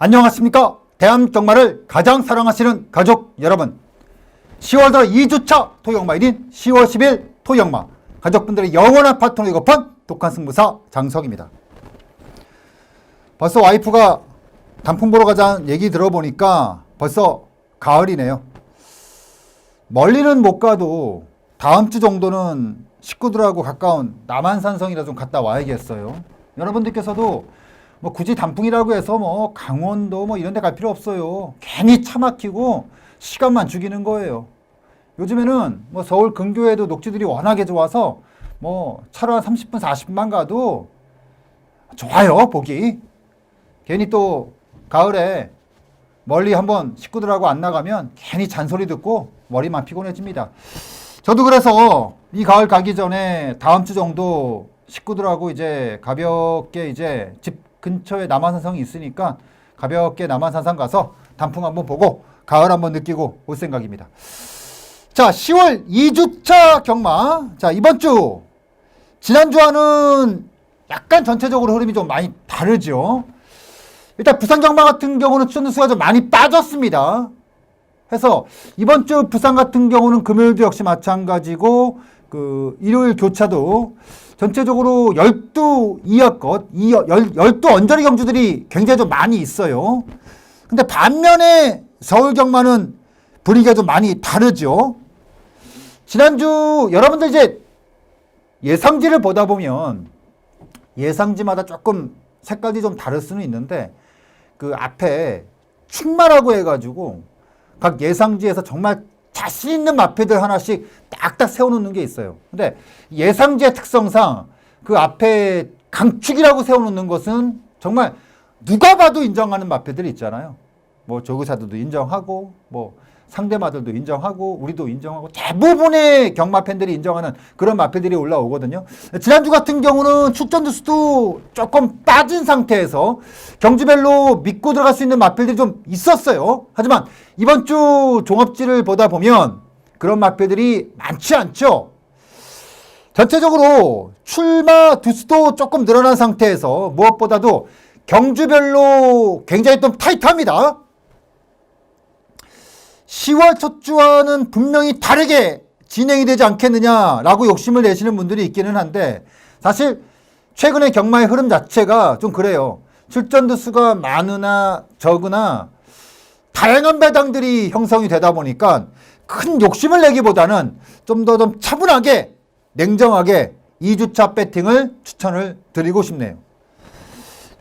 안녕하십니까. 대한경마를 가장 사랑하시는 가족 여러분, 10월 달 2주차 토경마일인 10월 10일 토경마 가족분들의 영원한 파트너로 위급한 독한 승부사 장석입니다. 벌써 와이프가 단풍 보러 가자는 얘기 들어보니까 벌써 가을이네요. 멀리는 못 가도 다음 주 정도는 식구들하고 가까운 남한산성이라 좀 갔다 와야겠어요. 여러분들께서도 뭐 굳이 단풍이라고 해서 뭐 강원도 뭐 이런 데 갈 필요 없어요. 괜히 차 막히고 시간만 죽이는 거예요. 요즘에는 뭐 서울 근교에도 녹지들이 워낙에 좋아서 뭐 차로 한 30분 40분만 가도 좋아요, 보기. 괜히 또 가을에 멀리 한번 식구들하고 안 나가면 괜히 잔소리 듣고 머리만 피곤해집니다. 저도 그래서 이 가을 가기 전에 다음 주 정도 식구들하고 이제 가볍게 이제 집 근처에 남한산성이 있으니까 가볍게 남한산성 가서 단풍 한번 보고 가을 한번 느끼고 올 생각입니다. 자, 10월 2주차 경마. 자, 이번 주 지난주와는 약간 전체적으로 흐름이 좀 많이 다르죠. 일단 부산 경마 같은 경우는 추천 수가 좀 많이 빠졌습니다. 해서 이번 주 부산 같은 경우는 금요일도 역시 마찬가지고 그 일요일 교차도 전체적으로 12 이하껏 12 언저리 경주들이 굉장히 좀 많이 있어요. 근데 반면에 서울 경마는 분위기가 좀 많이 다르죠. 지난주 여러분들 이제 예상지를 보다 보면 예상지마다 조금 색깔이 좀 다를 수는 있는데 그 앞에 충마라고 해가지고 각 예상지에서 정말 자신 있는 마패들 하나씩 딱딱 세워놓는 게 있어요. 근데 예상지의 특성상 그 앞에 강축이라고 세워놓는 것은 정말 누가 봐도 인정하는 마패들이 있잖아요. 뭐 조교사들도 인정하고 뭐 상대마들도 인정하고 우리도 인정하고 대부분의 경마 팬들이 인정하는 그런 마패들이 올라오거든요. 지난주 같은 경우는 출전주 수도 조금 빠진 상태에서 경주별로 믿고 들어갈 수 있는 마패들이 좀 있었어요. 하지만 이번 주 종합지를 보다 보면 그런 마패들이 많지 않죠. 전체적으로 출마 두수도 조금 늘어난 상태에서 무엇보다도 경주별로 굉장히 좀 타이트합니다. 10월 첫 주와는 분명히 다르게 진행이 되지 않겠느냐라고 욕심을 내시는 분들이 있기는 한데 사실 최근의 경마의 흐름 자체가 좀 그래요. 출전두 수가 많으나 적으나 다양한 배당들이 형성이 되다 보니까 큰 욕심을 내기보다는 좀 더 좀 차분하게 냉정하게 2주차 배팅을 추천을 드리고 싶네요.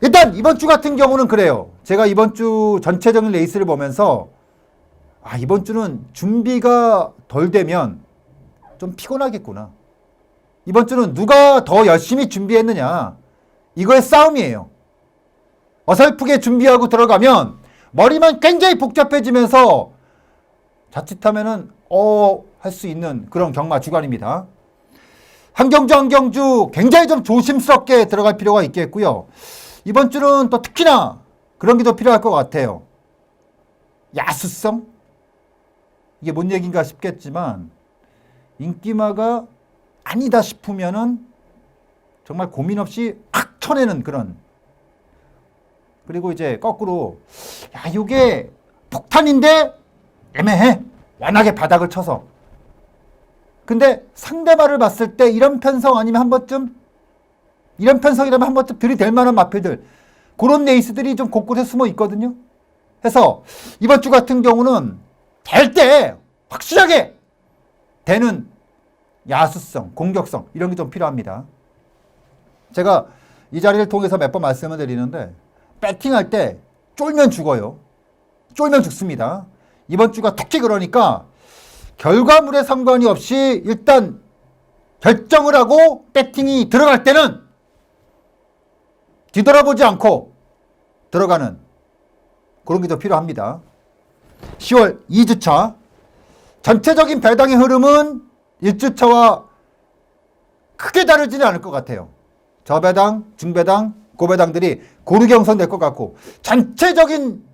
일단 이번 주 같은 경우는 그래요. 제가 이번 주 전체적인 레이스를 보면서 이번 주는 준비가 덜 되면 좀 피곤하겠구나. 이번 주는 누가 더 열심히 준비했느냐. 이거의 싸움이에요. 어설프게 준비하고 들어가면 머리만 굉장히 복잡해지면서 자칫하면은 할 수 있는 그런 경마 주간입니다. 한 경주 굉장히 좀 조심스럽게 들어갈 필요가 있겠고요. 이번 주는 또 특히나 그런 게 더 필요할 것 같아요. 야수성? 이게 뭔 얘기인가 싶겠지만 인기마가 아니다 싶으면은 정말 고민 없이 확 쳐내는 그런. 그리고 이제 거꾸로 이게 폭탄인데 애매해. 완하게 바닥을 쳐서. 근데 상대마를 봤을 때 이런 편성 아니면 한 번쯤 이런 편성이라면 한 번쯤 들이댈 만한 마패들 그런 레이스들이 좀 곳곳에 숨어 있거든요. 해서 이번 주 같은 경우는 될 때 확실하게 되는 야수성, 공격성 이런 게 좀 필요합니다. 제가 이 자리를 통해서 몇 번 말씀을 드리는데 배팅할 때 쫄면 죽어요. 쫄면 죽습니다. 이번 주가 특히 그러니까 결과물에 상관이 없이 일단 결정을 하고 배팅이 들어갈 때는 뒤돌아보지 않고 들어가는 그런 게 더 필요합니다. 10월 2주차 전체적인 배당의 흐름은 1주차와 크게 다르지는 않을 것 같아요. 저배당, 중배당, 고배당들이 고르게 형성될 것 같고 전체적인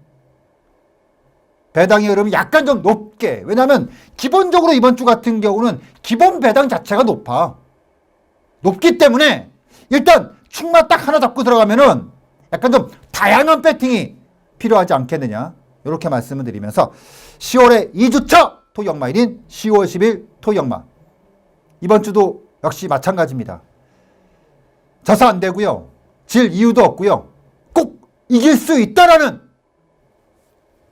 배당의 흐름이 약간 좀 높게, 왜냐하면 기본적으로 이번 주 같은 경우는 기본 배당 자체가 높기 때문에 일단 축마 딱 하나 잡고 들어가면은 약간 좀 다양한 배팅이 필요하지 않겠느냐 이렇게 말씀을 드리면서 10월의 2주차 토경마일인 10월 10일 토경마 이번 주도 역시 마찬가지입니다. 져서 안 되고요. 질 이유도 없고요. 꼭 이길 수 있다라는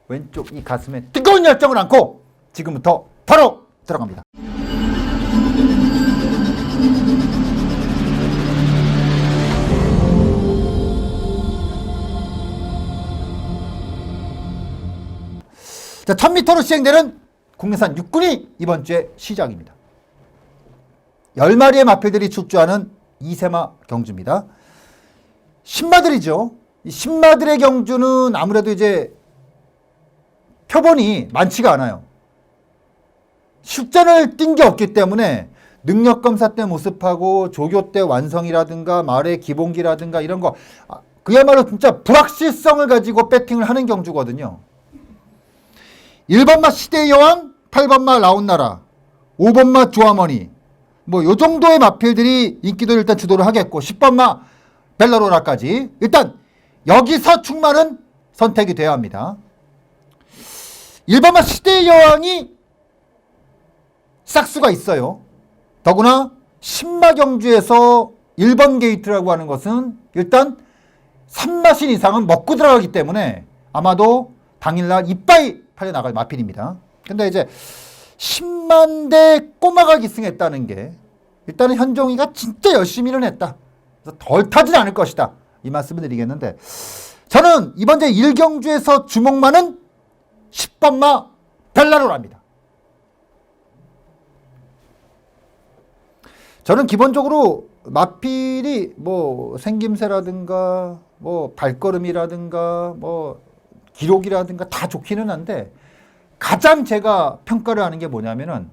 왼쪽 이 가슴에 뜨거운 열정을 안고 지금부터 바로 들어갑니다. 자, 1000m로 시행되는 국내산 육군이 이번 주에 시작입니다. 10마리의 마필들이 출주하는 이세마 경주입니다. 신마들이죠. 이 신마들의 경주는 아무래도 이제 표본이 많지가 않아요. 출전을 뛴 게 없기 때문에 능력검사 때 모습하고 조교 때 완성이라든가 말의 기본기라든가 이런 거 그야말로 진짜 불확실성을 가지고 배팅을 하는 경주거든요. 1번마 시대의 여왕, 8번마 라온나라, 5번마 조아머니 뭐 요 정도의 마필들이 인기도를 일단 주도를 하겠고 10번마 벨라로라까지 일단 여기서 충만은 선택이 되어야 합니다. 1번마 시대의 여왕이 싹수가 있어요. 더구나 신마경주에서 1번 게이트라고 하는 것은 일단 3마신 이상은 먹고 들어가기 때문에 아마도 당일날 이빠이 팔려나갈 마필입니다. 근데 이제 10만 대 꼬마가 기승했다는 게 일단은 현종이가 진짜 열심히는 했다. 그래서 덜 타진 않을 것이다. 이 말씀을 드리겠는데 저는 이번 제 1경주에서 주목만은 10번마 벨라로라입니다. 저는 기본적으로 마필이 뭐 생김새라든가 뭐 발걸음이라든가 뭐 기록이라든가 다 좋기는 한데 가장 제가 평가를 하는 게 뭐냐면은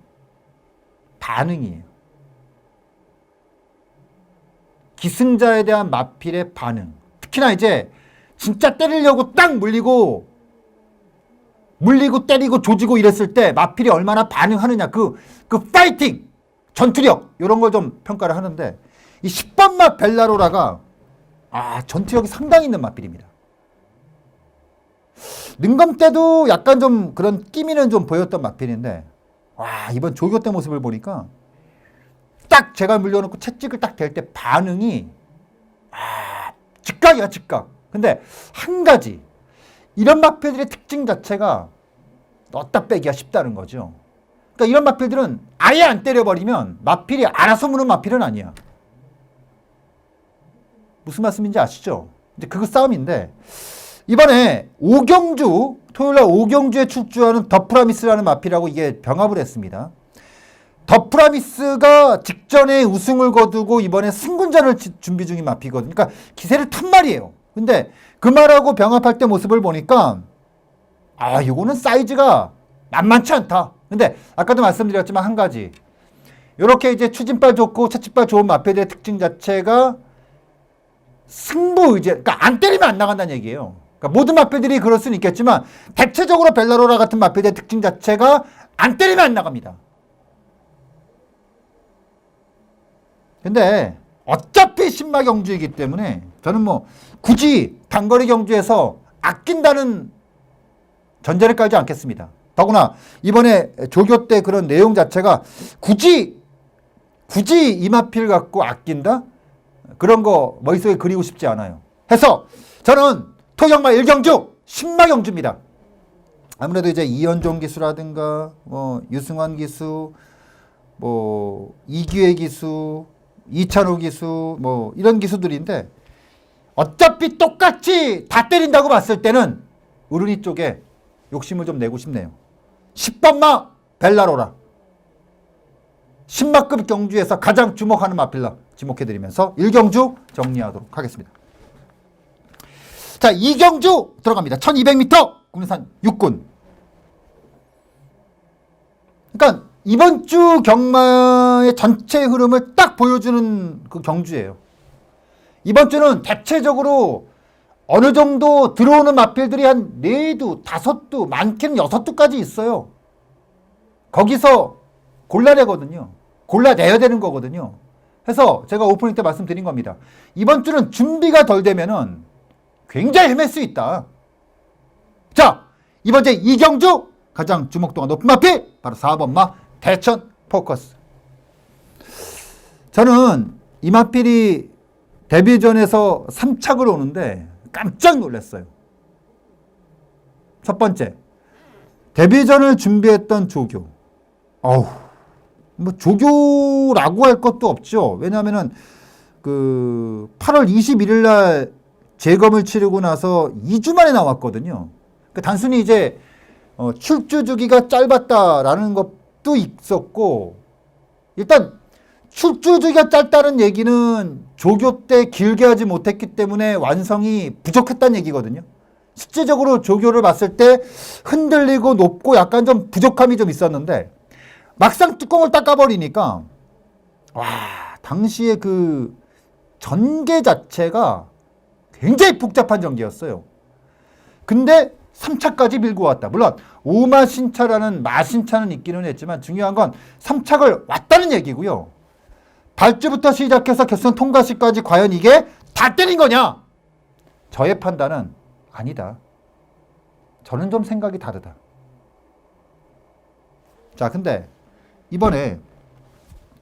반응이에요. 기승자에 대한 마필의 반응. 특히나 이제 진짜 때리려고 딱 물리고 때리고 조지고 이랬을 때 마필이 얼마나 반응하느냐 그 파이팅 전투력 이런 걸 좀 평가를 하는데 이 10번마 벨라로라가 전투력이 상당히 있는 마필입니다. 능검 때도 약간 좀 그런 끼미는 좀 보였던 마필인데 이번 조교 때 모습을 보니까 딱 제가 물려놓고 채찍을 딱 댈 때 반응이 즉각이야 즉각. 근데 한 가지 이런 마필들의 특징 자체가 넣었다 빼기가 쉽다는 거죠. 그러니까 이런 마필들은 아예 안 때려버리면 마필이 알아서 무는 마필은 아니야. 무슨 말씀인지 아시죠? 이제 그거 싸움인데 이번에 토요일날 5경주에 출주하는 더프라미스라는 마필하고 이게 병합을 했습니다. 더프라미스가 직전에 우승을 거두고 이번에 승군전을 준비 중인 마필이거든요. 그러니까 기세를 탄 말이에요. 근데 그 말하고 병합할 때 모습을 보니까 이거는 사이즈가 만만치 않다. 근데 아까도 말씀드렸지만 한 가지 이렇게 이제 추진발 좋고 채찍발 좋은 마필들의 특징 자체가 승부 의지, 그러니까 안 때리면 안 나간다는 얘기예요. 그러니까 모든 마필들이 그럴 수는 있겠지만 대체적으로 벨라로라 같은 마필들의 특징 자체가 안 때리면 안 나갑니다. 근데 어차피 신마 경주이기 때문에 저는 뭐 굳이 단거리 경주에서 아낀다는 전제를 깔지 않겠습니다. 더구나 이번에 조교 때 그런 내용 자체가 굳이 이 마필 갖고 아낀다? 그런 거 머릿속에 그리고 싶지 않아요. 해서 저는 토경마 1경주 신마 경주입니다. 아무래도 이제 이현종 기수라든가 뭐 유승환 기수, 뭐 이규혜 기수, 이찬호 기수 뭐 이런 기수들인데 어차피 똑같이 다 때린다고 봤을 때는 우르니 쪽에 욕심을 좀 내고 싶네요. 10번마 벨라로라. 신마급 경주에서 가장 주목하는 마필라 지목해드리면서 1경주 정리하도록 하겠습니다. 자, 2경주 들어갑니다. 1200m 국내산 육군. 그러니까 이번 주 경마의 전체 흐름을 딱 보여주는 그 경주예요. 이번 주는 대체적으로 어느 정도 들어오는 마필들이 한 4두, 5두, 많게는 6두까지 있어요. 거기서 골라내거든요. 골라내야 되는 거거든요. 해서 제가 오프닝 때 말씀드린 겁니다. 이번 주는 준비가 덜 되면은 굉장히 헤맬 수 있다. 자, 이번 제 이경주 가장 주목도가 높은 마필 바로 4번마 대천 포커스. 저는 이 마필이 데뷔전에서 3착을 오는데 깜짝 놀랐어요. 첫 번째, 데뷔전을 준비했던 조교. 뭐 조교라고 할 것도 없죠. 왜냐하면은 그 8월 21일 날 재검을 치르고 나서 2주 만에 나왔거든요. 그러니까 단순히 이제 출주 주기가 짧았다라는 것도 있었고, 일단 출주 주기가 짧다는 얘기는 조교 때 길게 하지 못했기 때문에 완성이 부족했다는 얘기거든요. 실제적으로 조교를 봤을 때 흔들리고 높고 약간 좀 부족함이 좀 있었는데, 막상 뚜껑을 닦아버리니까 와, 당시에 그 전개 자체가 굉장히 복잡한 전개였어요. 근데 3차까지 밀고 왔다. 물론 오마신차라는 마신차는 있기는 했지만 중요한 건 3착을 왔다는 얘기고요. 발주부터 시작해서 결승 통과 시까지 과연 이게 다 때린 거냐? 저의 판단은 아니다. 저는 좀 생각이 다르다. 자, 근데 이번에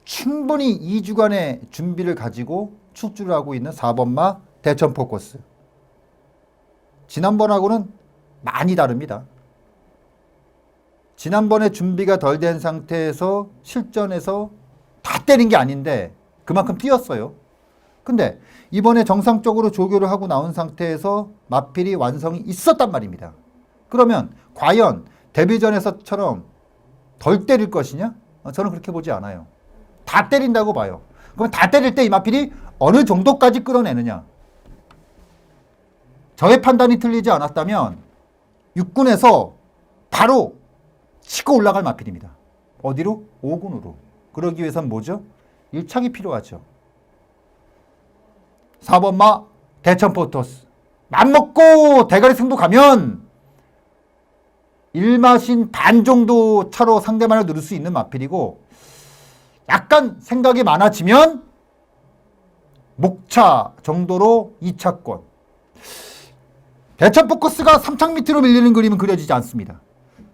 충분히 2주간의 준비를 가지고 출주를 하고 있는 4번마 대천 포커스. 지난번하고는 많이 다릅니다. 지난번에 준비가 덜 된 상태에서 실전에서 다 때린 게 아닌데 그만큼 뛰었어요. 근데 이번에 정상적으로 조교를 하고 나온 상태에서 마필이 완성이 있었단 말입니다. 그러면 과연 데뷔전에서처럼 덜 때릴 것이냐? 저는 그렇게 보지 않아요. 다 때린다고 봐요. 그럼 다 때릴 때 이 마필이 어느 정도까지 끌어내느냐? 저의 판단이 틀리지 않았다면 육군에서 바로 치고 올라갈 마필입니다. 어디로? 5군으로. 그러기 위해선 뭐죠? 1착이 필요하죠. 4번마 대천 포커스. 맘먹고 대가리 승부 가면 1마신 반 정도 차로 상대만을 누를 수 있는 마필이고, 약간 생각이 많아지면 목차 정도로 2차권. 대천 포커스가 3착 밑으로 밀리는 그림은 그려지지 않습니다.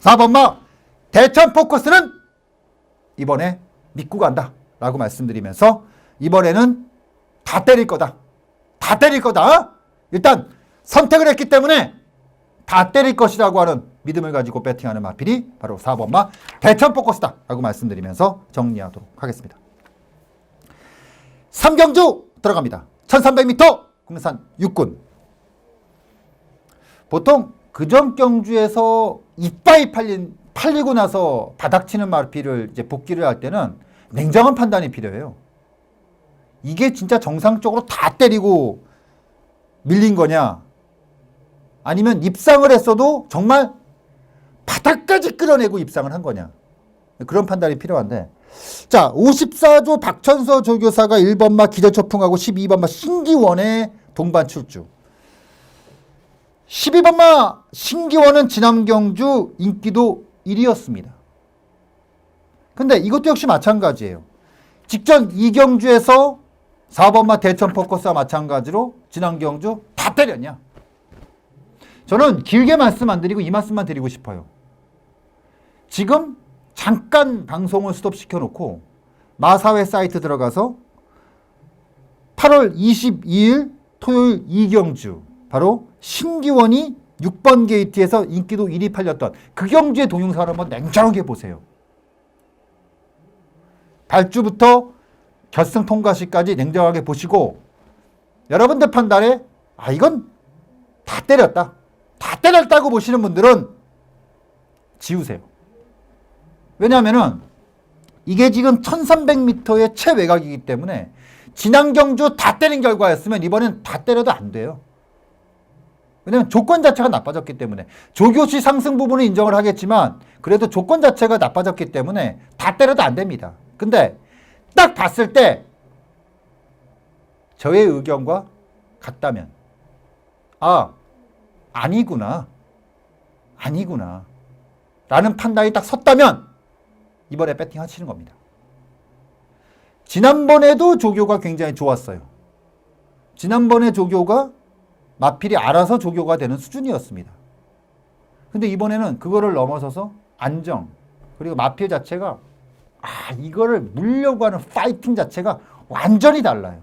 4번마 대천 포커스는 이번에 믿고 간다 라고 말씀드리면서 이번에는 다 때릴 거다. 다 때릴 거다. 일단 선택을 했기 때문에 다 때릴 것이라고 하는 믿음을 가지고 배팅하는 마필이 바로 4번마 대천 포커스다 라고 말씀드리면서 정리하도록 하겠습니다. 3경주 들어갑니다. 1300m 국내산 육군. 보통 그전 경주에서 이빠이 팔리고 나서 바닥치는 마필을 이제 복귀를 할 때는 냉정한 판단이 필요해요. 이게 진짜 정상적으로 다 때리고 밀린 거냐, 아니면 입상을 했어도 정말 바닥까지 끌어내고 입상을 한 거냐, 그런 판단이 필요한데, 자, 54조 박천서 조교사가 1번마 기절초풍하고 12번마 신기원의 동반 출주. 12번마 신기원은 지난경주 인기도 1위였습니다. 근데 이것도 역시 마찬가지예요. 직전 2경주에서 4번마 대천 포커스와 마찬가지로 지난경주 다 때렸냐? 저는 길게 말씀 안 드리고 이 말씀만 드리고 싶어요. 지금 잠깐 방송을 스톱시켜 놓고 마사회 사이트 들어가서 8월 22일 토요일 2경주 바로 신기원이 6번 게이트에서 인기도 1위 팔렸던 그 경주의 동영상을 한번 냉정하게 보세요. 발주부터 결승 통과시까지 냉정하게 보시고 여러분들 판단에 이건 다 때렸다, 다 때렸다고 보시는 분들은 지우세요. 왜냐하면은 이게 지금 1300m의 최외곽이기 때문에 지난 경주 다 때린 결과였으면 이번엔 다 때려도 안 돼요. 왜냐하면 조건 자체가 나빠졌기 때문에. 조교시 상승 부분은 인정을 하겠지만 그래도 조건 자체가 나빠졌기 때문에 다 때려도 안 됩니다. 근데 딱 봤을 때 저의 의견과 같다면 아니구나 라는 판단이 딱 섰다면 이번에 배팅 하시는 겁니다. 지난번에도 조교가 굉장히 좋았어요. 지난번에 조교가 마필이 알아서 조교가 되는 수준이었습니다. 근데 이번에는 그거를 넘어서서 안정, 그리고 마필 자체가 이거를 물려고 하는 파이팅 자체가 완전히 달라요.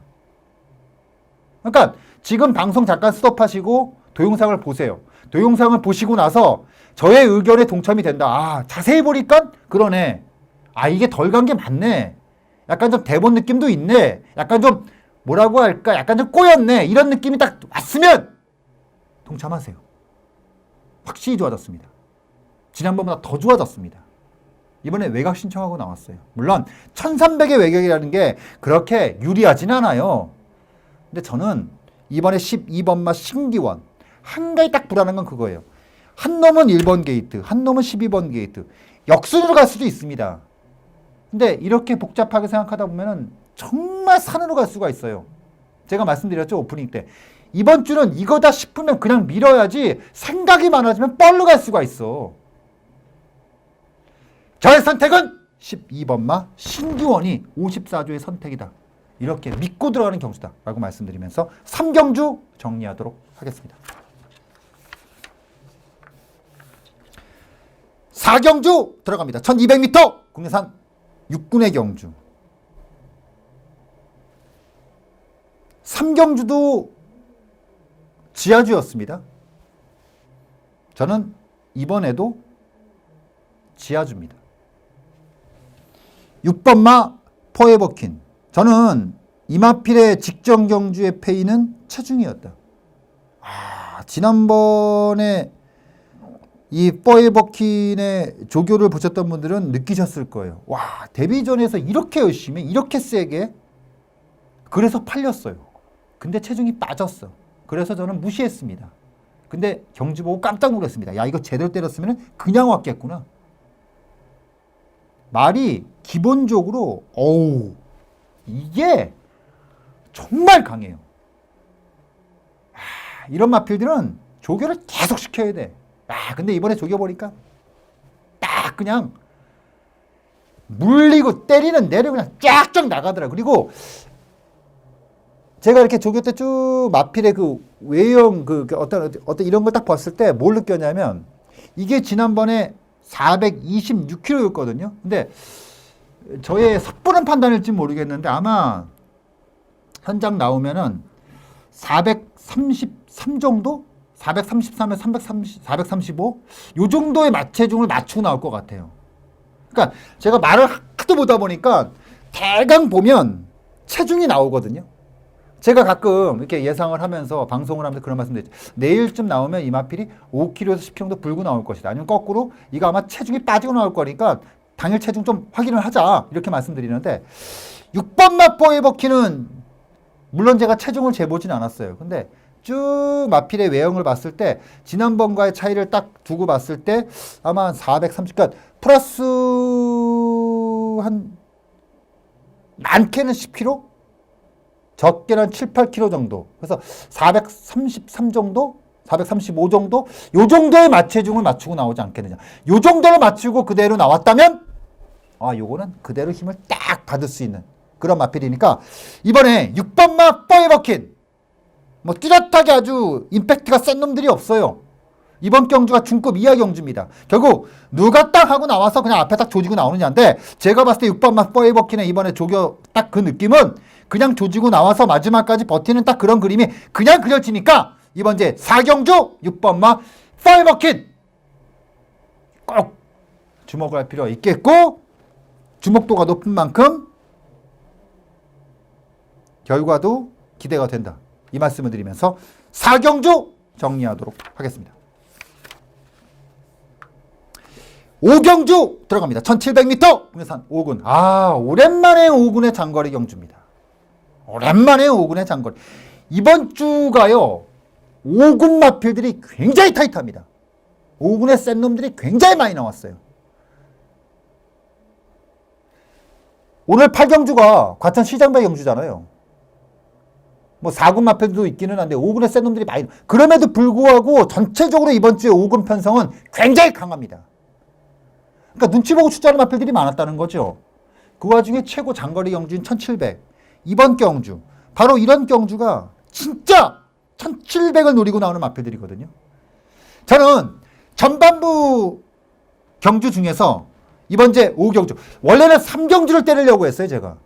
그러니까 지금 방송 잠깐 스톱하시고 도용상을 보세요. 도용상을 보시고 나서 저의 의견에 동참이 된다. 자세히 보니까 그러네. 이게 덜 간 게 맞네. 약간 좀 대본 느낌도 있네. 약간 좀 뭐라고 할까? 약간 좀 꼬였네. 이런 느낌이 딱 왔으면 동참하세요. 확실히 좋아졌습니다. 지난번보다 더 좋아졌습니다. 이번에 외곽 신청하고 나왔어요. 물론 1300의 외곽이라는 게 그렇게 유리하진 않아요. 근데 저는 이번에 12번마 신기원 한 가지 딱 불안한 건 그거예요. 한 놈은 1번 게이트, 한 놈은 12번 게이트. 역순으로 갈 수도 있습니다. 근데 이렇게 복잡하게 생각하다 보면은 정말 산으로 갈 수가 있어요. 제가 말씀드렸죠, 오프닝 때. 이번 주는 이거다 싶으면 그냥 밀어야지 생각이 많아지면 뻘로 갈 수가 있어. 저의 선택은 12번마 신기원이 54조의 선택이다. 이렇게 믿고 들어가는 경주다 라고 말씀드리면서 3경주 정리하도록 하겠습니다. 4경주 들어갑니다. 1200m 국내산 6군의 경주. 3경주도 지하주였습니다. 저는 이번에도 지하주입니다. 6번마 포에버킨. 저는 이마필의 직전 경주의 페이는 체중이었다. 지난번에 이 포에버킨의 조교를 보셨던 분들은 느끼셨을 거예요. 데뷔전에서 이렇게 열심히, 이렇게 세게. 그래서 팔렸어요. 근데 체중이 빠졌어. 그래서 저는 무시했습니다. 근데 경주 보고 깜짝 놀랐습니다. 이거 제대로 때렸으면 그냥 왔겠구나. 말이 기본적으로 이게 정말 강해요. 이런 마필들은 조교를 계속 시켜야 돼. 근데 이번에 조교 보니까 딱 그냥 물리고 때리는 내려 그냥 쫙쫙 나가더라. 그리고 제가 이렇게 조교 때 쭉 마필의 그 외형 어떤 이런 걸 딱 봤을 때 뭘 느꼈냐면 이게 지난번에 426kg였거든요. 근데 저의 섣부른 판단일지 모르겠는데 아마 현장 나오면은 433 정도? 433에 330, 435? 요 정도의 마체중을 맞추고 나올 것 같아요. 그러니까 제가 말을 하도 보다 보니까 대강 보면 체중이 나오거든요. 제가 가끔 이렇게 예상을 하면서 방송을 하면서 그런 말씀 드리죠. 내일쯤 나오면 이마필이 5kg에서 10kg 정도 불고 나올 것이다. 아니면 거꾸로 이거 아마 체중이 빠지고 나올 거니까 당일 체중 좀 확인을 하자. 이렇게 말씀드리는데 6번마 포에버키는 물론 제가 체중을 재보진 않았어요. 근데 쭉 마필의 외형을 봤을 때 지난번과의 차이를 딱 두고 봤을 때 아마 430, 그러니까 플러스 한 많게는 10kg? 적게는 7, 8kg 정도. 그래서 433 정도? 435 정도? 요 정도의 마체중을 맞추고 나오지 않겠느냐. 요 정도를 맞추고 그대로 나왔다면 요거는 그대로 힘을 딱 받을 수 있는 그런 마필이니까 이번에 6번마 포에버킨 뚜렷하게 아주 임팩트가 센 놈들이 없어요. 이번 경주가 중급 이하 경주입니다. 결국 누가 딱 하고 나와서 그냥 앞에 딱 조지고 나오느냐인데 제가 봤을 때 6번마 포에버킨의 이번에 조교 딱 그 느낌은 그냥 조지고 나와서 마지막까지 버티는 딱 그런 그림이 그냥 그려지니까 이번 이제 4경주 6번마 포에버킨 꼭 주목을 할 필요가 있겠고 주목도가 높은 만큼 결과도 기대가 된다. 이 말씀을 드리면서 4경주 정리하도록 하겠습니다. 5경주 들어갑니다. 1700m 국내산 5군. 오랜만에 5군의 장거리 경주입니다. 오랜만에 5군의 장거리. 이번 주가요 5군 마필들이 굉장히 타이트합니다. 5군의 센 놈들이 굉장히 많이 나왔어요. 오늘 8경주가 과천 시장배 경주잖아요. 4군 마필도 있기는 한데 5군의 센 놈들이 많이. 그럼에도 불구하고 전체적으로 이번 주에 5군 편성은 굉장히 강합니다. 그러니까 눈치 보고 출전하는 마필들이 많았다는 거죠. 그 와중에 최고 장거리 경주인 1700. 이번 경주. 바로 이런 경주가 진짜 1700을 노리고 나오는 마필들이거든요. 저는 전반부 경주 중에서 이번제 5경주, 원래는 3경주를 때리려고 했어요. 제가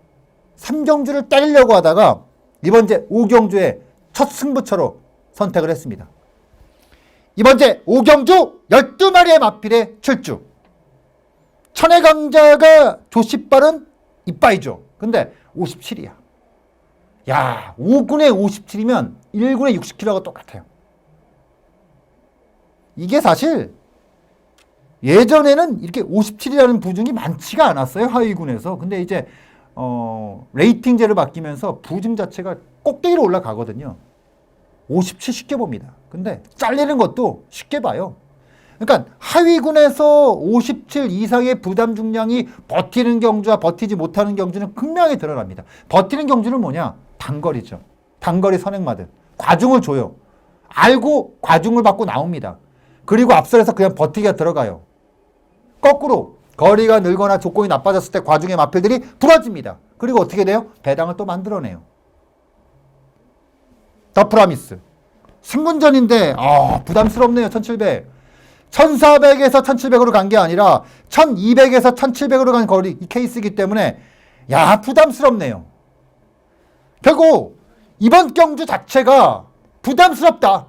3경주를 때리려고 하다가 이번제 5경주의 첫 승부처로 선택을 했습니다. 이번제 5경주 12마리의 마필의 출주. 천의 강자가 조씨발은 이빠이죠. 근데 57이야. 야, 5군에 57이면 1군에 60kg가 똑같아요. 이게 사실 예전에는 이렇게 57이라는 부중이 많지가 않았어요. 하위군에서. 근데 이제 레이팅제를 바뀌면서 부중 자체가 꼭대기로 올라가거든요. 57 쉽게 봅니다. 근데 잘리는 것도 쉽게 봐요. 그러니까 하위군에서 57 이상의 부담 중량이 버티는 경주와 버티지 못하는 경주는 극명하게 드러납니다. 버티는 경주는 뭐냐? 단거리죠. 단거리 선행마들. 과중을 줘요. 알고 과중을 받고 나옵니다. 그리고 앞선에서 그냥 버티기가 들어가요. 거꾸로 거리가 늘거나 조건이 나빠졌을 때 과중의 마필들이 부러집니다. 그리고 어떻게 돼요? 배당을 또 만들어내요. 더 프라미스. 승군전인데 부담스럽네요. 1700. 1400에서 1700으로 간 게 아니라 1200에서 1700으로 간 거리 이 케이스이기 때문에 부담스럽네요. 결국 이번 경주 자체가 부담스럽다.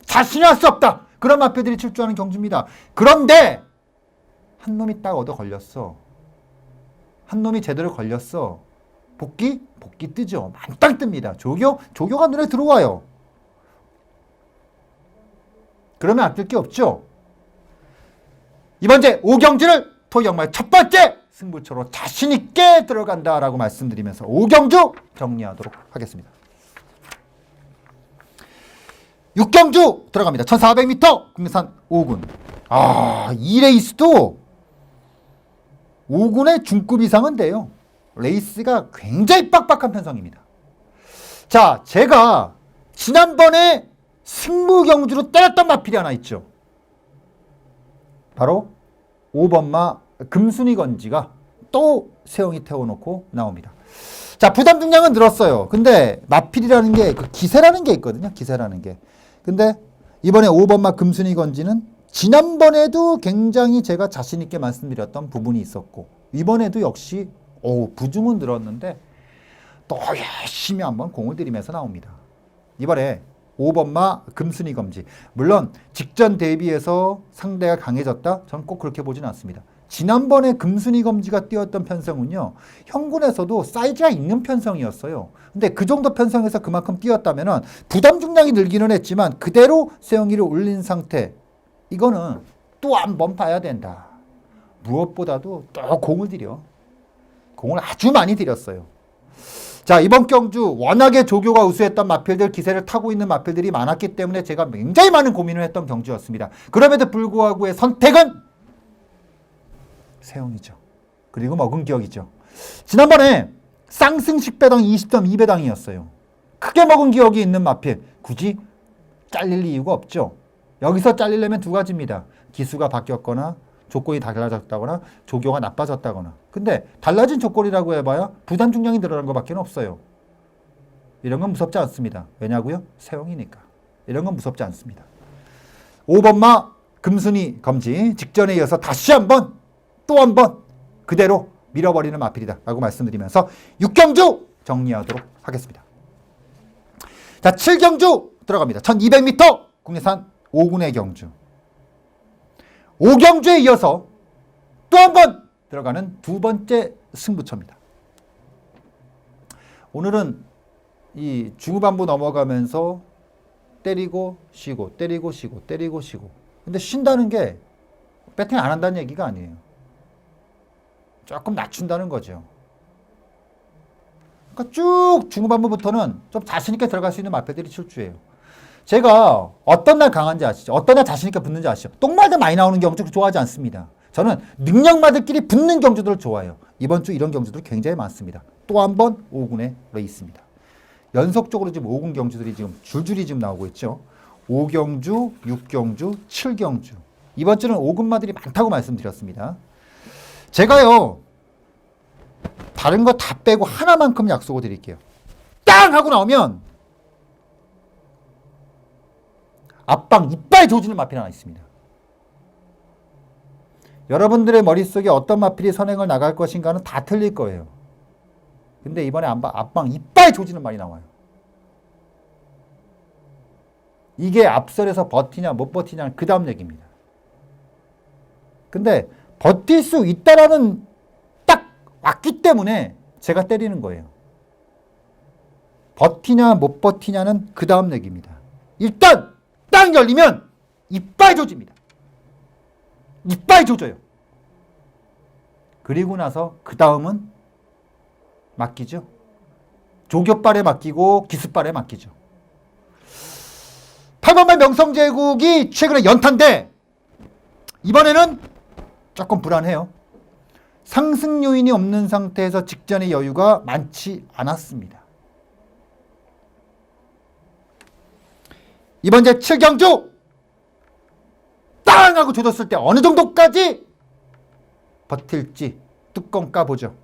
자신이 할 수 없다. 그런 마필들이 출주하는 경주입니다. 그런데 한 놈이 딱 얻어 걸렸어. 한 놈이 제대로 걸렸어. 복귀 뜨죠. 만땅 뜹니다. 조교가 눈에 들어와요. 그러면 아낄 게 없죠. 이번제 5경주를 토경마의 첫 번째 승부처로 자신있게 들어간다라고 말씀드리면서 5경주 정리하도록 하겠습니다. 6경주 들어갑니다. 1400m 국내산 5군. 이 레이스도 5군의 중급 이상은 돼요. 레이스가 굉장히 빡빡한 편성입니다. 자, 제가 지난번에 승부경주로 때렸던 마필이 하나 있죠. 바로 5번마 금순이 건지가 또 세영이 태워놓고 나옵니다. 자, 부담 중량은 늘었어요. 근데 마필이라는 게 그 기세라는 게 있거든요. 기세라는 게. 근데 이번에 5번마 금순이 건지는 지난번에도 굉장히 제가 자신있게 말씀드렸던 부분이 있었고 이번에도 역시 부중은 늘었는데 또 열심히 한번 공을 들이면서 나옵니다. 이번에 5번마 금순이 검지. 물론 직전 대비해서 상대가 강해졌다? 전 꼭 그렇게 보진 않습니다. 지난번에 금순이 검지가 뛰었던 편성은요. 형군에서도 사이즈가 있는 편성이었어요. 근데 그 정도 편성에서 그만큼 뛰었다면 부담 중량이 늘기는 했지만 그대로 세영이를 올린 상태. 이거는 또 한번 봐야 된다. 무엇보다도 또 공을 들여. 공을 아주 많이 들였어요. 자, 이번 경주 워낙에 조교가 우수했던 마필들, 기세를 타고 있는 마필들이 많았기 때문에 제가 굉장히 많은 고민을 했던 경주였습니다. 그럼에도 불구하고의 선택은 세영이죠. 그리고 먹은 기억이죠. 지난번에 쌍승식 배당 20.2배당이었어요. 크게 먹은 기억이 있는 마필. 굳이 잘릴 이유가 없죠. 여기서 잘리려면 두 가지입니다. 기수가 바뀌었거나 조건이 달라졌다거나 조교가 나빠졌다거나. 근데 달라진 조건이라고 해봐야 부담 중량이 늘어난 것밖에 없어요. 이런 건 무섭지 않습니다. 왜냐고요? 세영이니까. 이런 건 무섭지 않습니다. 5번마 금순이 검지 직전에 이어서 다시 한번 또 한번 그대로 밀어버리는 마필이다 라고 말씀드리면서 6경주 정리하도록 하겠습니다. 자, 7경주 들어갑니다. 1200m 국내산 5군의 경주. 5경주에 이어서 또 한 번 들어가는 두 번째 승부처입니다. 오늘은 이 중후반부 넘어가면서 때리고 쉬고 때리고 쉬고 때리고 쉬고. 근데 쉰다는 게 배팅 안 한다는 얘기가 아니에요. 조금 낮춘다는 거죠. 그러니까 쭉 중후반부부터는 좀 자신있게 들어갈 수 있는 마필들이 출주해요. 제가 어떤 날 강한지 아시죠? 어떤 날 자신있게 붙는지 아시죠? 똥말들 많이 나오는 경주 좋아하지 않습니다. 저는 능력마들끼리 붙는 경주들을 좋아해요. 이번 주 이런 경주들 굉장히 많습니다. 또 한 번 5군에 레이스입니다. 연속적으로 지금 5군 경주들이 지금 줄줄이 지금 나오고 있죠. 5경주, 6경주, 7경주. 이번 주는 5군마들이 많다고 말씀드렸습니다. 제가요, 다른 거 다 빼고 하나만큼 약속을 드릴게요. 땅! 하고 나오면 앞방 이빨 조지는 마필 하나 있습니다. 여러분들의 머릿속에 어떤 마필이 선행을 나갈 것인가는 다 틀릴 거예요. 근데 이번에 앞방 이빨 조지는 말이 나와요. 이게 앞설에서 버티냐 못 버티냐는 그 다음 얘기입니다. 근데 버틸 수 있다라는 딱 왔기 때문에 제가 때리는 거예요. 버티냐 못 버티냐는 그 다음 얘기입니다. 일단 딱 열리면 이빨 조집니다. 이빨 조져요. 그리고 나서 그 다음은 맡기죠. 조교빨에 맡기고 기습빨에 맡기죠. 8번만 명성제국이 최근에 연타인데 이번에는 조금 불안해요. 상승 요인이 없는 상태에서 직전의 여유가 많지 않았습니다. 이번 제 7경주 땅 하고 조졌을 때 어느 정도까지 버틸지 뚜껑 까보죠.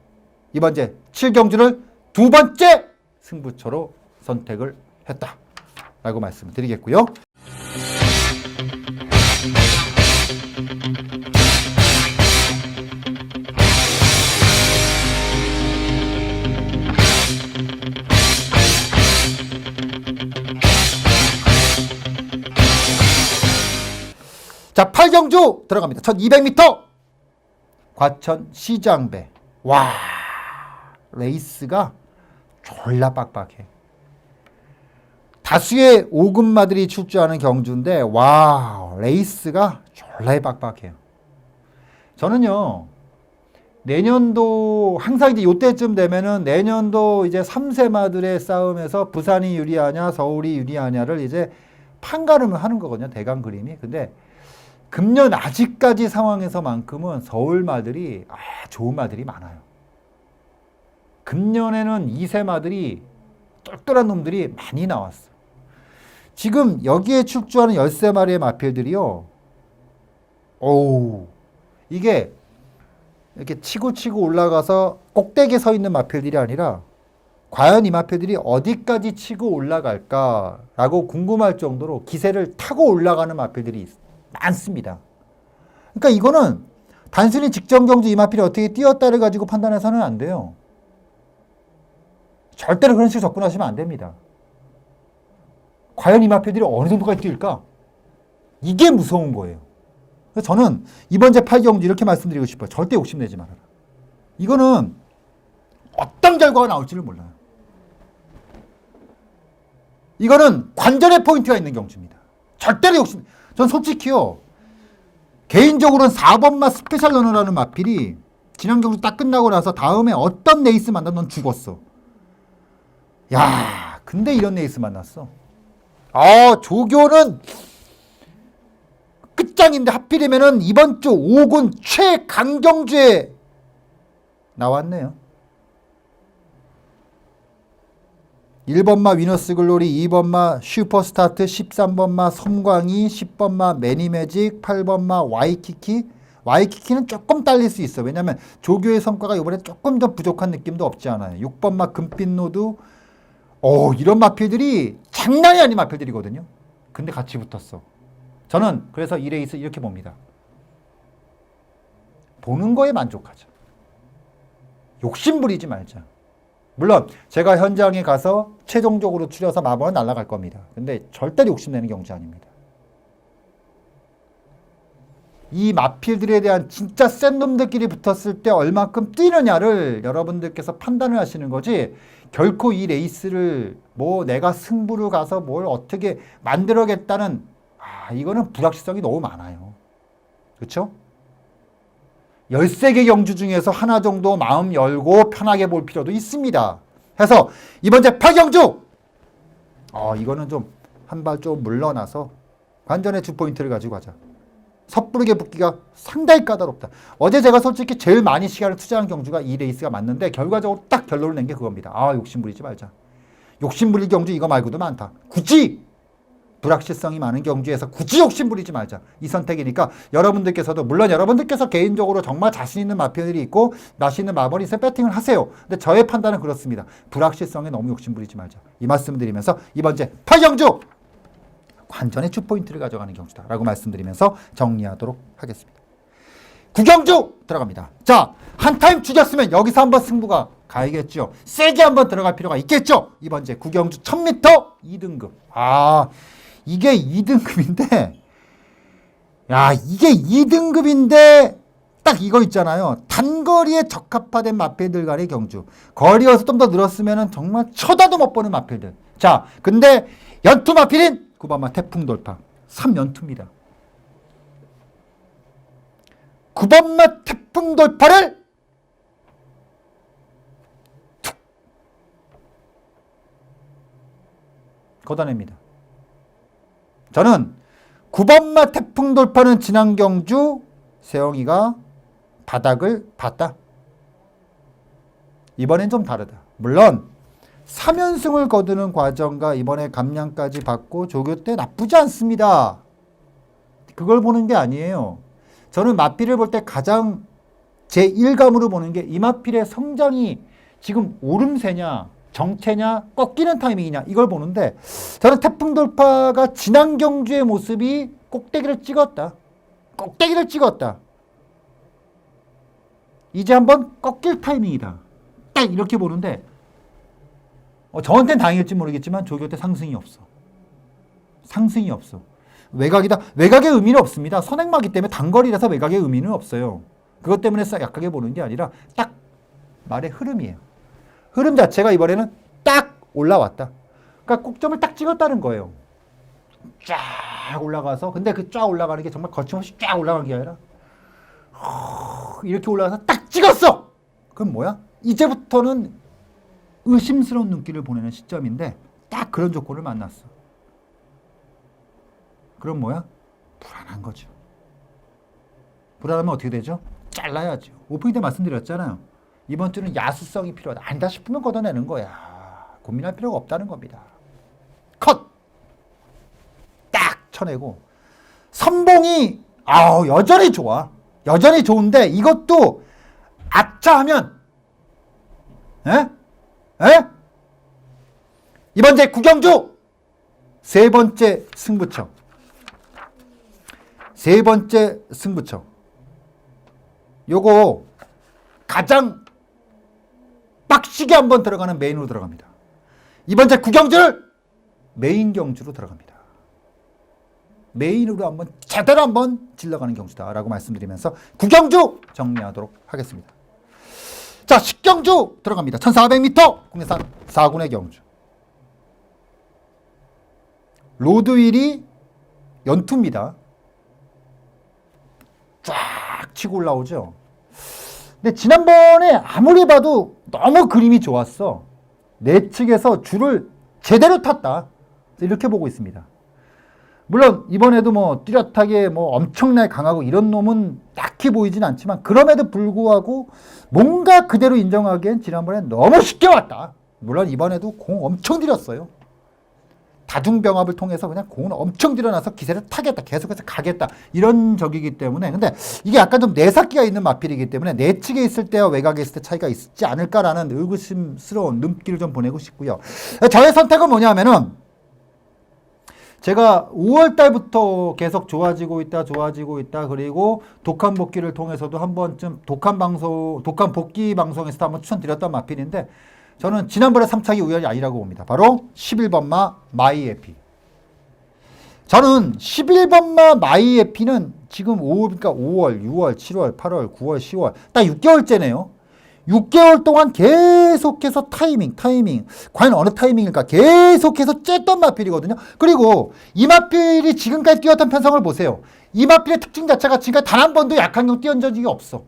이번 제 7경주를 두 번째 승부처로 선택을 했다라고 말씀을 드리겠고요. 자, 8경주 들어갑니다. 1200m 과천 시장배. 와, 레이스가 졸라 빡빡해. 다수의 5급마들이 출주하는 경주인데 와, 레이스가 졸라 빡빡해요. 저는요, 내년도 항상 이제 요때쯤 되면은 내년도 이제 3세마들의 싸움에서 부산이 유리하냐 서울이 유리하냐를 이제 판가름을 하는 거거든요. 대강 그림이. 근데 금년 아직까지 상황에서만큼은 서울 마들이 좋은 마들이 많아요. 금년에는 2세 마들이 똘똘한 놈들이 많이 나왔어. 지금 여기에 출주하는 13마리의 마필들이요. 이게 이렇게 치고 올라가서 꼭대기에 서 있는 마필들이 아니라 과연 이 마필들이 어디까지 치고 올라갈까라고 궁금할 정도로 기세를 타고 올라가는 마필들이 많습니다. 그러니까 이거는 단순히 직전 경주 이 마필이 어떻게 뛰었다를 가지고 판단해서는 안 돼요. 절대로 그런 식으로 접근하시면 안 됩니다. 과연 이 마필들이 어느 정도까지 뛸까? 이게 무서운 거예요. 그래서 저는 이번 제 8경주 이렇게 말씀드리고 싶어요. 절대 욕심내지 말아라. 이거는 어떤 결과가 나올지를 몰라요. 이거는 관전의 포인트가 있는 경주입니다. 절대로 전 솔직히요, 개인적으로는 4번마 스페셜 러너라는 마필이 지난 경주 딱 끝나고 나서 다음에 어떤 레이스 만나면 넌 죽었어. 야, 근데 이런 레이스 만났어. 조교는 끝장인데 하필이면은 이번 주 5군 최강경주에 나왔네요. 1번마 위너스 글로리, 2번마 슈퍼스타트, 13번마 섬광이, 10번마 매니매직, 8번마 와이키키. 와이키키는 조금 딸릴 수 있어. 왜냐면 조교의 성과가 이번에 조금 더 부족한 느낌도 없지 않아요. 6번마 금빛노드. 이런 마필들이 장난이 아닌 마필들이거든요. 근데 같이 붙었어. 저는 그래서 이 레이스 이렇게 봅니다. 보는 거에 만족하자. 욕심 부리지 말자. 물론 제가 현장에 가서 최종적으로 추려서 마법은 날아갈 겁니다. 근데 절대 욕심내는 경주 아닙니다. 이 마필들에 대한 진짜 센 놈들끼리 붙었을 때 얼마큼 뛰느냐를 여러분들께서 판단을 하시는 거지, 결코 이 레이스를 내가 승부를 가서 뭘 어떻게 만들어겠다는 이거는 불확실성이 너무 많아요. 그렇죠? 13개 경주 중에서 하나 정도 마음 열고 편하게 볼 필요도 있습니다. 해서 이번 제 8경주 이거는 좀 한 발 좀 물러나서 관전의 주포인트를 가지고 가자. 섣부르게 붙기가 상당히 까다롭다. 어제 제가 솔직히 제일 많이 시간을 투자한 경주가 이 레이스가 맞는데 결과적으로 딱 결론을 낸 게 그겁니다. 욕심 부리지 말자. 욕심 부릴 경주 이거 말고도 많다. 굳이 불확실성이 많은 경주에서 굳이 욕심 부리지 말자. 이 선택이니까 여러분들께서도, 물론 여러분들께서 개인적으로 정말 자신 있는 마편들이 있고 맛있는 마번이 있으면 배팅을 하세요. 근데 저의 판단은 그렇습니다. 불확실성에 너무 욕심 부리지 말자. 이 말씀 드리면서 이번 제 8경주 관전의 주포인트를 가져가는 경주다 라고 말씀드리면서 정리하도록 하겠습니다. 구경주 들어갑니다. 자, 한 타임 죽였으면 여기서 한번 승부가 가야겠죠. 세게 한번 들어갈 필요가 있겠죠. 이번 제 구경주 1000m 2등급. 아, 이게 2등급인데, 야, 이게 2등급인데 딱 이거 있잖아요. 단거리에 적합화된 마필들 간의 경주. 거리여서 좀 더 늘었으면 정말 쳐다도 못 보는 마필들. 자, 근데 연투 마필인 9번마 태풍 돌파 3연투입니다. 9번마 태풍 돌파를 툭 걷어냅니다. 저는 9번마 태풍 돌파는 지난 경주 세영이가 바닥을 봤다. 이번엔 좀 다르다. 물론 3연승을 거두는 과정과 이번에 감량까지 받고 조교 때 나쁘지 않습니다. 그걸 보는 게 아니에요. 저는 마필을 볼 때 가장 제 1감으로 보는 게 이 마필의 성장이 지금 오름세냐 정체냐 꺾이는 타이밍이냐 이걸 보는데, 저는 태풍 돌파가 지난 경주의 모습이 꼭대기를 찍었다. 꼭대기를 찍었다. 이제 한번 꺾일 타이밍이다. 딱 이렇게 보는데, 저한테는 다행일지 모르겠지만 조교 때 상승이 없어. 상승이 없어. 외곽이다. 외곽의 의미는 없습니다. 선행마기 때문에 단거리라서 외곽의 의미는 없어요. 그것 때문에 약하게 보는 게 아니라 딱 말의 흐름이에요. 흐름 자체가 이번에는 딱 올라왔다. 그러니까 꼭점을 딱 찍었다는 거예요. 쫙 올라가서, 근데 그 쫙 올라가는 게 정말 거침없이 쫙 올라가는 게 아니라 이렇게 올라가서 딱 찍었어. 그럼 뭐야? 이제부터는 의심스러운 눈길을 보내는 시점인데 딱 그런 조건을 만났어. 그럼 뭐야? 불안한 거죠. 불안하면 어떻게 되죠? 잘라야죠. 오프닝 때 말씀드렸잖아요. 이번 주는 야수성이 필요하다. 아니다 싶으면 걷어내는 거야. 고민할 필요가 없다는 겁니다. 컷! 딱 쳐내고. 선봉이 여전히 좋아. 여전히 좋은데 이것도 아차하면 이번 제 구경주 세 번째 승부처. 세 번째 승부처. 요거 가장 빡시게 한번 들어가는 메인으로 들어갑니다. 이번 제 구경주를 메인 경주로 들어갑니다. 메인으로 한번 제대로 한번 질러가는 경주다라고 말씀드리면서 구경주 정리하도록 하겠습니다. 자, 10경주 들어갑니다. 1400m 국내산 4군의 경주. 로드윌이 연투입니다. 쫙 치고 올라오죠. 근데 지난번에 아무리 봐도 너무 그림이 좋았어. 내측에서 줄을 제대로 탔다. 이렇게 보고 있습니다. 물론 이번에도 뭐 뚜렷하게 뭐 엄청나게 강하고 이런 놈은 딱히 보이진 않지만, 그럼에도 불구하고 뭔가 그대로 인정하기엔 지난번에 너무 쉽게 왔다. 물론 이번에도 공 엄청 들였어요. 다중병합을 통해서 그냥 공을 엄청 들여놔서 기세를 타겠다, 계속해서 가겠다, 이런 적이기 때문에. 근데 이게 약간 좀 내삭기가 있는 마필이기 때문에 내측에 있을 때와 외곽에 있을 때 차이가 있지 않을까라는 의구심스러운 눈길을 좀 보내고 싶고요. 저의 선택은 뭐냐면은, 제가 5월 달부터 계속 좋아지고 있다. 그리고 독한 복귀를 통해서도 한 번쯤 독한 복귀 방송에서도 한번 추천드렸던 마필인데, 저는 지난번에 3차기 우연이 아니라고 봅니다. 바로 11번마 마이에피. 저는 11번마 마이에피는 지금 그러니까 5월, 6월, 7월, 8월, 9월, 10월 딱 6개월째네요. 6개월 동안 계속해서 타이밍. 과연 어느 타이밍일까? 계속해서 쬐던 마필이거든요. 그리고 이 마필이 지금까지 뛰었던 편성을 보세요. 이 마필의 특징 자체가 지금까지 단 한 번도 약한 경우 뛰어온 적이 없어.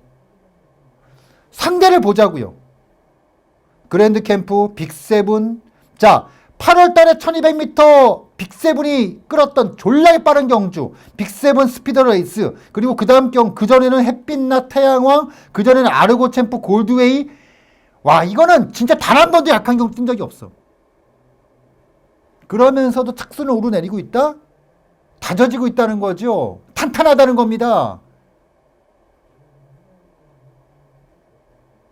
상대를 보자고요. 그랜드 캠프, 빅세븐. 자, 8월 달에 1200m 빅세븐이 끌었던 졸라게 빠른 경주. 빅세븐 스피드 레이스. 그리고 그 다음 그전에는 햇빛나 태양왕. 그전에는 아르고 챔프 골드웨이. 와, 이거는 진짜 단 한 번도 약한 경주 뛴 적이 없어. 그러면서도 착순을 오르내리고 있다? 다져지고 있다는 거죠. 탄탄하다는 겁니다.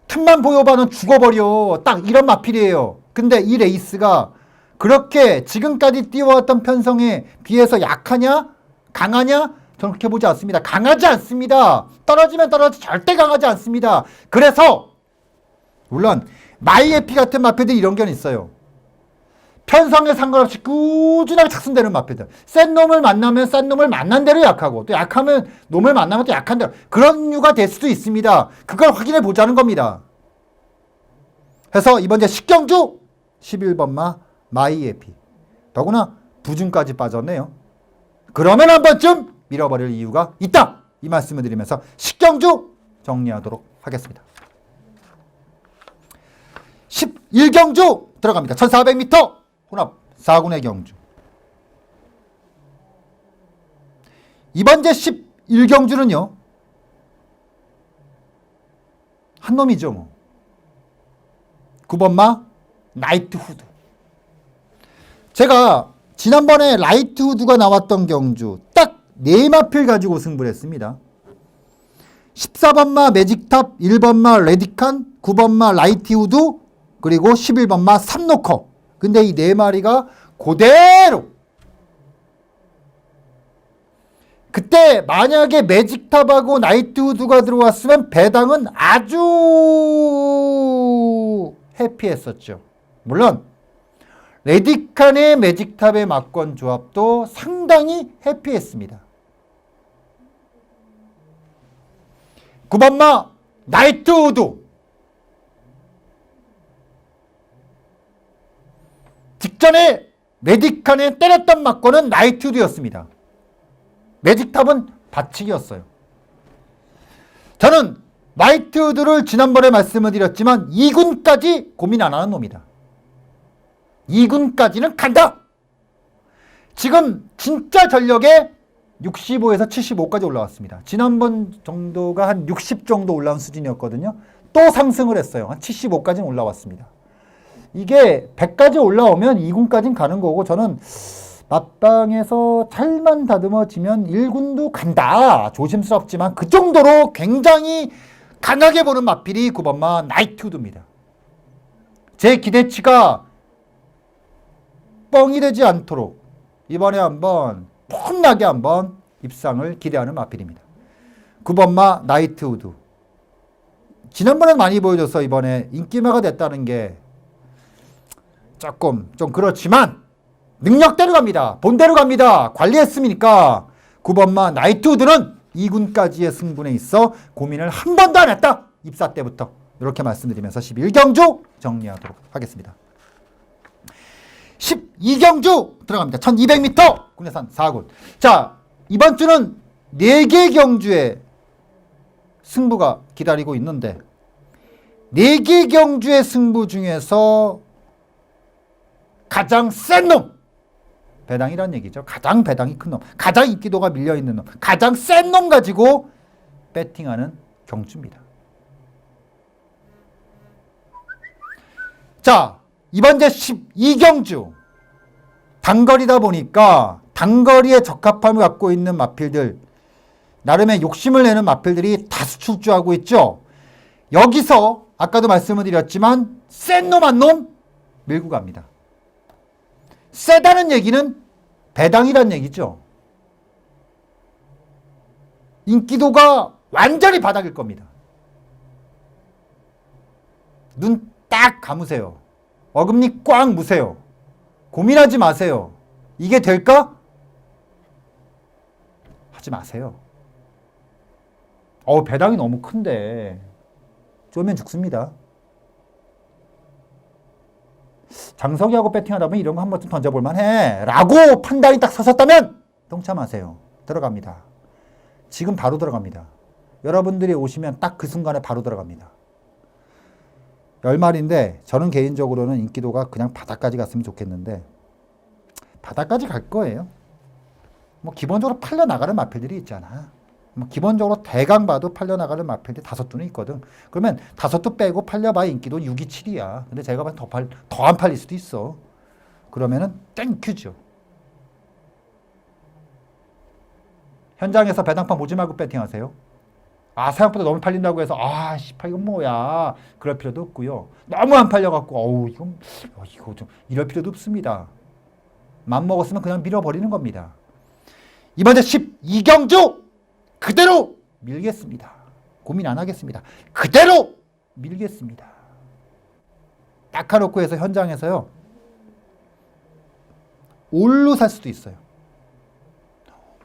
틈만 보여봐는 죽어버려. 딱 이런 마필이에요. 근데 이 레이스가 그렇게 지금까지 뛰어왔던 편성에 비해서 약하냐? 강하냐? 저는 그렇게 보지 않습니다. 강하지 않습니다. 떨어지면 떨어지 절대 강하지 않습니다. 그래서 물론 마이에피 같은 마필들이 이런 견이 있어요. 편성에 상관없이 꾸준하게 착순되는 마필들. 센 놈을 만나면 센 놈을 만난 대로 약하고 또 약하면 놈을 만나면 또 약한 대로 그런 이유가 될 수도 있습니다. 그걸 확인해 보자는 겁니다. 그래서 이번 제 식경주 11번마 마이에피. 더구나 부중까지 빠졌네요. 그러면 한 번쯤 밀어버릴 이유가 있다. 이 말씀을 드리면서 식경주 정리하도록 하겠습니다. 11경주 들어갑니다. 1400m 혼합 4군의 경주. 이번 제 11경주는요. 한 놈이죠. 뭐. 9번마 나이트 후드. 제가 지난번에 라이트 후드가 나왔던 경주 딱 4마필 가지고 승부를 했습니다. 14번마 매직탑, 1번마 레디칸, 9번마 라이트 후드, 그리고 11번마 삼노커. 근데 이 4마리가 그대로 그때 만약에 매직탑하고 나이트 후드가 들어왔으면 배당은 아주 해피했었죠. 물론 레디칸의 매직탑의 막권 조합도 상당히 해피했습니다. 9번마 나이트 후드. 직전에 매직칸에 때렸던 막권은 나이트 후드였습니다. 매직탑은 받치기였어요. 저는 나이트 후드를 지난번에 말씀을 드렸지만 2군까지 고민 안 하는 놈이다. 2군까지는 간다. 지금 진짜 전력에 65에서 75까지 올라왔습니다. 지난번 정도가 한 60 정도 올라온 수준이었거든요. 또 상승을 했어요. 한 75까지는 올라왔습니다. 이게 100까지 올라오면 2군까지는 가는 거고 저는 맞방에서 잘만 다듬어지면 1군도 간다. 조심스럽지만 그 정도로 굉장히 강하게 보는 마필이 9번마 나이트 후드입니다. 제 기대치가 뻥이 되지 않도록 이번에 한번 폼나게 한번 입상을 기대하는 마필입니다. 9번마 나이트 후드. 지난번에 많이 보여줘서 이번에 인기마가 됐다는 게 조금 좀 그렇지만 능력대로 갑니다. 본대로 갑니다. 관리했으니까 9번마 나이트 후드는 2군까지의 승분에 있어 고민을 한 번도 안 했다. 입사 때부터. 이렇게 말씀드리면서 11경주 정리하도록 하겠습니다. 12경주 들어갑니다. 1200m 국내산 4군. 자, 이번 주는 4개 경주의 승부가 기다리고 있는데 4개 경주의 승부 중에서 가장 센 놈, 배당이란 얘기죠. 가장 배당이 큰 놈, 가장 인기도가 밀려있는 놈, 가장 센 놈 가지고 배팅하는 경주입니다. 자, 이번 제 12경주 단거리다 보니까 단거리에 적합함을 갖고 있는 마필들, 나름의 욕심을 내는 마필들이 다수 출주하고 있죠. 여기서 아까도 말씀을 드렸지만 센 놈 한 놈 밀고 갑니다. 세다는 얘기는 배당이란 얘기죠. 인기도가 완전히 바닥일 겁니다. 눈 딱 감으세요. 어금니 꽉 무세요. 고민하지 마세요. 이게 될까? 하지 마세요. 배당이 너무 큰데 쪼면 죽습니다. 장석이하고 배팅하다 보면 이런 거 한 번쯤 던져볼 만해 라고 판단이 딱 섰었다면 동참하세요. 들어갑니다. 지금 바로 들어갑니다. 여러분들이 오시면 딱 그 순간에 바로 들어갑니다. 10마리인데 저는 개인적으로는 인기도가 그냥 바닥까지 갔으면 좋겠는데 바닥까지 갈 거예요. 뭐 기본적으로 팔려나가는 마필들이 있잖아. 뭐 기본적으로 대강 봐도 팔려나가는 마필들이 5두는 있거든. 그러면 5두 빼고 팔려봐야 인기도 6이 7이야. 근데 제가 봐도 더 안 팔릴 수도 있어. 그러면은 땡큐죠. 현장에서 배당판 보지 말고 배팅하세요. 생각보다 너무 팔린다고 해서 이건 뭐야 그럴 필요도 없고요. 너무 안 팔려갖고 이거 좀 이럴 필요도 없습니다. 맘먹었으면 그냥 밀어버리는 겁니다. 이번에 12경주 그대로 밀겠습니다. 고민 안 하겠습니다. 그대로 밀겠습니다. 딱 해놓고 해서 현장에서요. 올루 살 수도 있어요.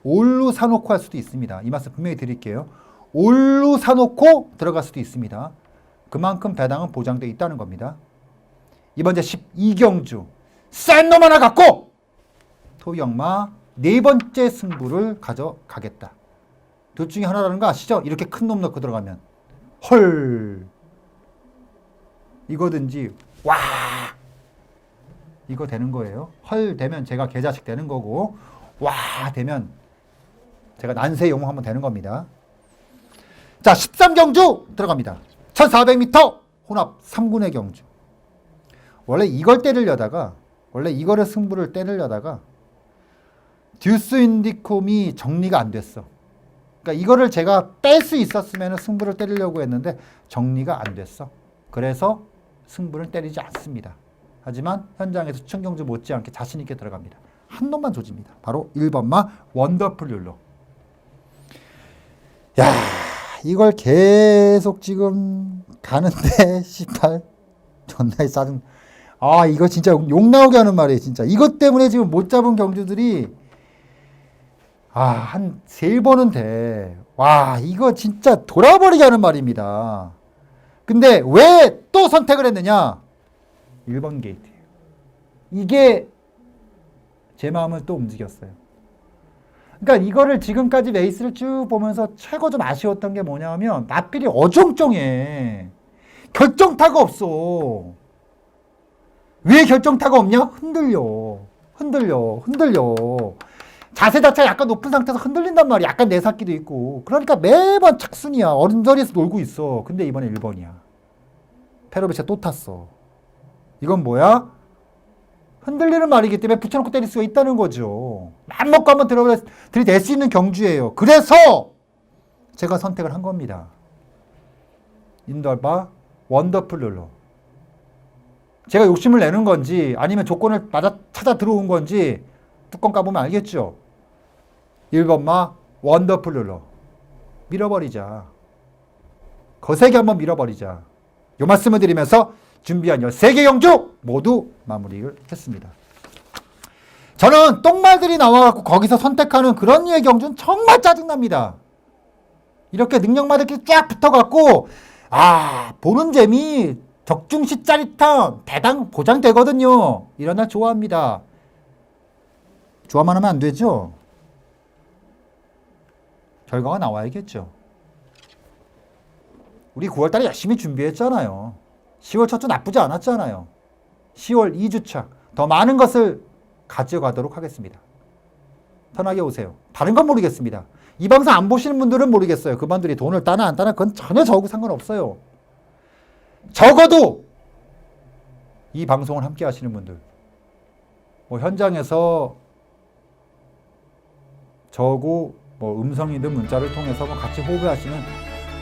올루 사놓고 할 수도 있습니다. 이 말씀 분명히 드릴게요. 올루 사놓고 들어갈 수도 있습니다. 그만큼 배당은 보장되어 있다는 겁니다. 이번 제 12경주 센 놈 하나 갖고 토영마 네 번째 승부를 가져가겠다. 둘 중에 하나라는 거 아시죠? 이렇게 큰 놈 넣고 들어가면 헐 이거든지 와 이거 되는 거예요. 헐 되면 제가 개자식 되는 거고 와 되면 제가 난세 영웅 한번 되는 겁니다. 자 13경주 들어갑니다. 1400m 혼합 3군의 경주. 원래 이걸 때리려다가 원래 이거를 승부를 때리려다가 듀스 인디콤이 정리가 안 됐어. 그러니까 이거를 제가 뺄 수 있었으면 승부를 때리려고 했는데 정리가 안 됐어. 그래서 승부를 때리지 않습니다. 하지만 현장에서 추천경주 못지않게 자신 있게 들어갑니다. 한 놈만 조집니다. 바로 1번마 원더풀 룰러. 야 이걸 계속 지금 가는데 18 존나 짜증. 아 이거 진짜 욕 나오게 하는 말이에요. 진짜 이것 때문에 지금 못 잡은 경주들이 한 3번은 돼. 와 이거 진짜 돌아버리게 하는 말입니다. 근데 왜 또 선택을 했느냐? 1번 게이트예요. 이게 제 마음을 또 움직였어요. 그러니까 이거를 지금까지 레이스를 쭉 보면서 최고 좀 아쉬웠던 게 뭐냐면 나필이 어정쩡해. 결정타가 없어. 왜 결정타가 없냐? 흔들려. 자세 자체가 약간 높은 상태에서 흔들린단 말이야. 약간 내삭기도 있고. 그러니까 매번 착순이야. 어른자리에서 놀고 있어. 근데 이번에 1번이야. 페로비치 또 탔어. 이건 뭐야? 흔들리는 말이기 때문에 붙여놓고 때릴 수가 있다는 거죠. 맘 먹고 한번 들이댈 수 있는 경주예요. 그래서 제가 선택을 한 겁니다. 인더바 원더풀 룰러. 제가 욕심을 내는 건지 아니면 조건을 찾아 들어온 건지 뚜껑 까보면 알겠죠. 1번마 원더풀 룰러. 밀어버리자. 거세게 한번 밀어버리자. 요 말씀을 드리면서 준비한 13개 경주 모두 마무리를 했습니다. 저는 똥말들이 나와갖고 거기서 선택하는 그런 류의 경주는 정말 짜증납니다. 이렇게 능력마들끼리 쫙 붙어갖고 보는 재미 적중시 짜릿함 배당 보장되거든요. 이런 날 좋아합니다. 좋아만 하면 안 되죠. 결과가 나와야겠죠. 우리 9월달에 열심히 준비했잖아요. 10월 첫 주 나쁘지 않았잖아요. 10월 2주차 더 많은 것을 가져가도록 하겠습니다. 편하게 오세요. 다른 건 모르겠습니다. 이 방송 안 보시는 분들은 모르겠어요. 그분들이 돈을 따나 안 따나 그건 전혀 저하고 상관없어요. 적어도 이 방송을 함께 하시는 분들 현장에서 저하고 음성이든 문자를 통해서 같이 호흡하시는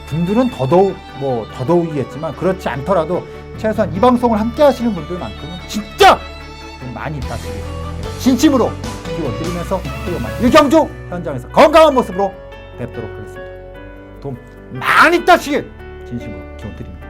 분들은 더더욱이겠지만 그렇지 않더라도 최소한 이 방송을 함께 하시는 분들만큼은 진짜 돈 많이 따시길 진심으로 기원드리면서 토요일 1경주 현장에서 건강한 모습으로 뵙도록 하겠습니다. 돈 많이 따시길 진심으로 기원드립니다.